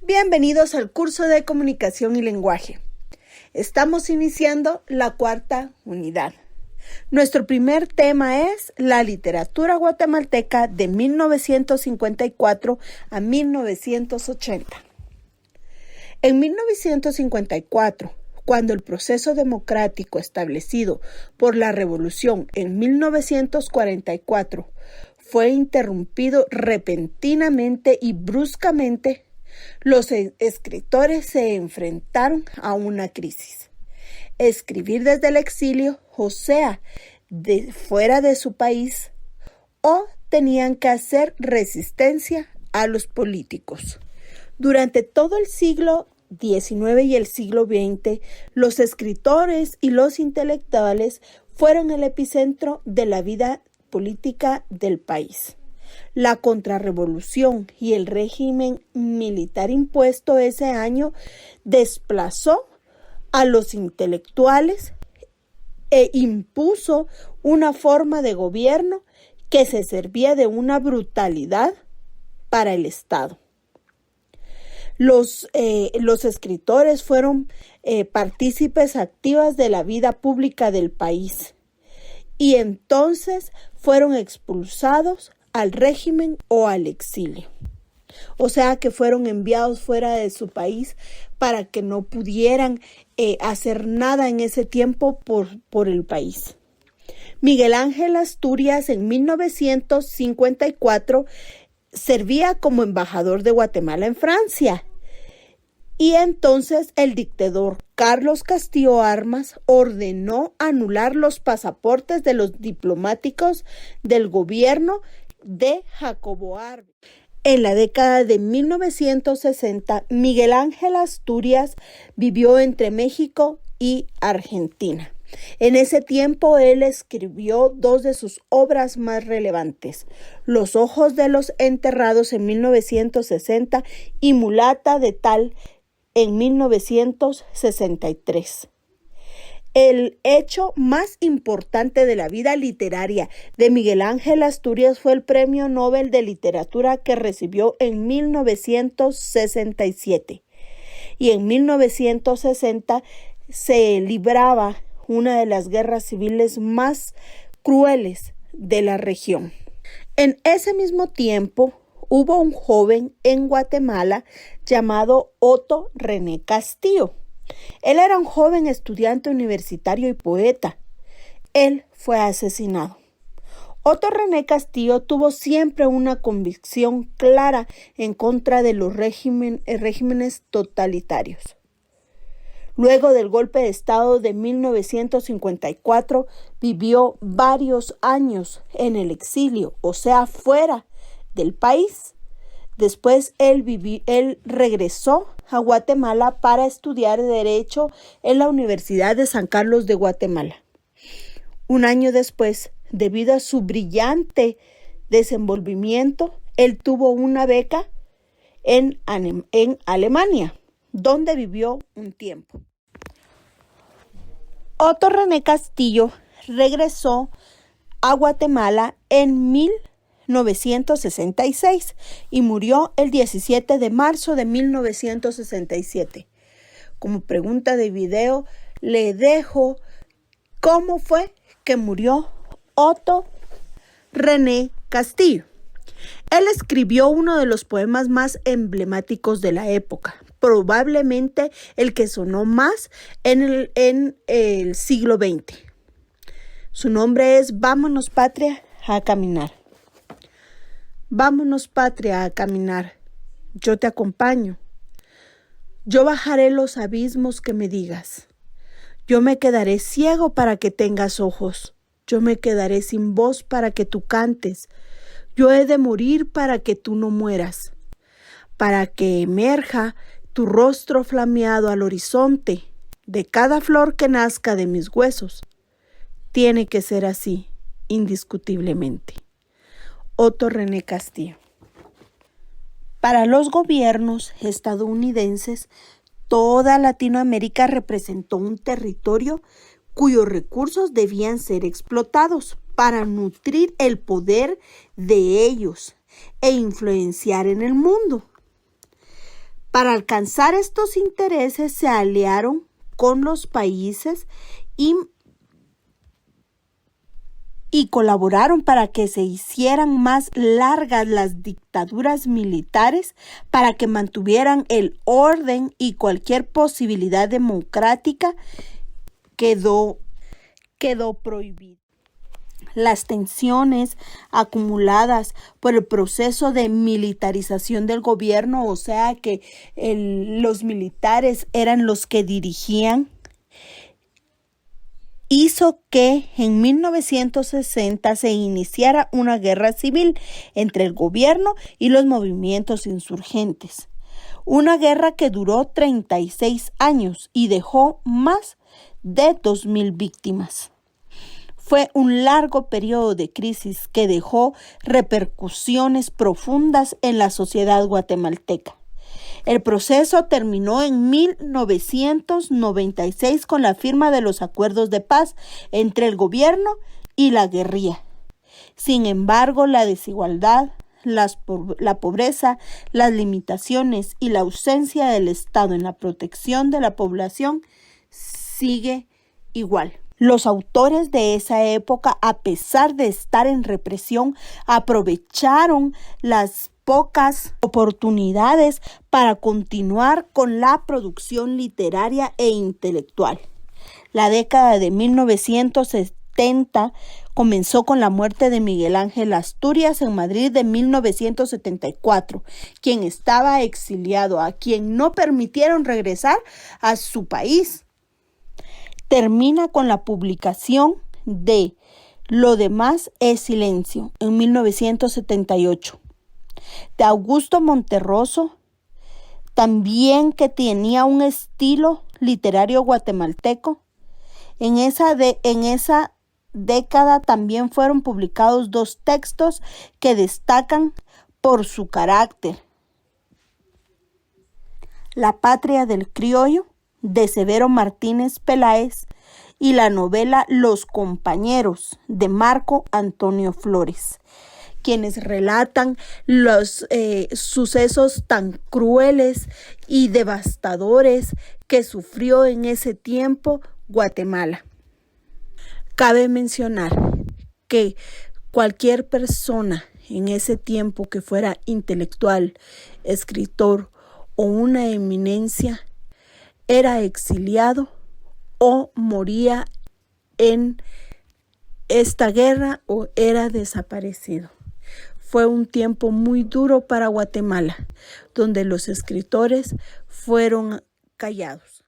Bienvenidos al curso de Comunicación y Lenguaje. Estamos iniciando la cuarta unidad. Nuestro primer tema es la literatura guatemalteca de 1954 a 1980. En 1954, cuando el proceso democrático establecido por la Revolución en 1944 fue interrumpido repentinamente y bruscamente, los escritores se enfrentaron a una crisis. Escribir desde el exilio, o sea, de fuera de su país, o tenían que hacer resistencia a los políticos. Durante todo el siglo XIX y el siglo XX, los escritores y los intelectuales fueron el epicentro de la vida política del país. La contrarrevolución y el régimen militar impuesto ese año desplazó a los intelectuales e impuso una forma de gobierno que se servía de una brutalidad para el Estado. Los escritores fueron partícipes activas de la vida pública del país y entonces fueron expulsados al régimen o al exilio. O sea que fueron enviados fuera de su país para que no pudieran hacer nada en ese tiempo por el país. Miguel Ángel Asturias en 1954 servía como embajador de Guatemala en Francia. Y entonces el dictador Carlos Castillo Armas ordenó anular los pasaportes de los diplomáticos del gobierno de Jacobo Arbenz. En la década de 1960, Miguel Ángel Asturias vivió entre México y Argentina. En ese tiempo, él escribió dos de sus obras más relevantes, Los ojos de los enterrados en 1960 y Mulata de Tal en 1963. El hecho más importante de la vida literaria de Miguel Ángel Asturias fue el Premio Nobel de Literatura que recibió en 1967. Y en 1960 se libraba una de las guerras civiles más crueles de la región. En ese mismo tiempo, hubo un joven en Guatemala llamado Otto René Castillo. Él era un joven estudiante universitario y poeta. Él fue asesinado. Otto René Castillo tuvo siempre una convicción clara en contra de los regímenes totalitarios. Luego del golpe de Estado de 1954, vivió varios años en el exilio, o sea, fuera del país. Después él regresó a Guatemala para estudiar Derecho en la Universidad de San Carlos de Guatemala. Un año después, debido a su brillante desenvolvimiento, él tuvo una beca en Alemania, donde vivió un tiempo. Otto René Castillo regresó a Guatemala en 1966 y murió el 17 de marzo de 1967. Como pregunta de video, le dejo cómo fue que murió Otto René Castillo. Él escribió uno de los poemas más emblemáticos de la época, probablemente el que sonó más en el siglo XX. Su nombre es Vámonos, patria, a caminar. Vámonos, patria, a caminar. Yo te acompaño. Yo bajaré los abismos que me digas. Yo me quedaré ciego para que tengas ojos. Yo me quedaré sin voz para que tú cantes. Yo he de morir para que tú no mueras. Para que emerja tu rostro flameado al horizonte de cada flor que nazca de mis huesos. Tiene que ser así, indiscutiblemente. Otto René Castillo. Para los gobiernos estadounidenses, toda Latinoamérica representó un territorio cuyos recursos debían ser explotados para nutrir el poder de ellos e influenciar en el mundo. Para alcanzar estos intereses se aliaron con los países y colaboraron para que se hicieran más largas las dictaduras militares, para que mantuvieran el orden, y cualquier posibilidad democrática quedó prohibida. Las tensiones acumuladas por el proceso de militarización del gobierno, o sea que los militares eran los que dirigían, hizo que en 1960 se iniciara una guerra civil entre el gobierno y los movimientos insurgentes. Una guerra que duró 36 años y dejó más de 2,000 víctimas. Fue un largo periodo de crisis que dejó repercusiones profundas en la sociedad guatemalteca. El proceso terminó en 1996 con la firma de los acuerdos de paz entre el gobierno y la guerrilla. Sin embargo, la desigualdad, la pobreza, las limitaciones y la ausencia del Estado en la protección de la población sigue igual. Los autores de esa época, a pesar de estar en represión, aprovecharon las pocas oportunidades para continuar con la producción literaria e intelectual. La década de 1970 comenzó con la muerte de Miguel Ángel Asturias en Madrid de 1974, quien estaba exiliado, a quien no permitieron regresar a su país. Termina con la publicación de Lo demás es silencio en 1978. De Augusto Monterroso, también, que tenía un estilo literario guatemalteco. En esa década también fueron publicados 2 textos que destacan por su carácter: La patria del criollo, de Severo Martínez Peláez, y la novela Los compañeros, de Marco Antonio Flores, quienes relatan los sucesos tan crueles y devastadores que sufrió en ese tiempo Guatemala. Cabe mencionar que cualquier persona en ese tiempo que fuera intelectual, escritor o una eminencia era exiliado o moría en esta guerra o era desaparecido. Fue un tiempo muy duro para Guatemala, donde los escritores fueron callados.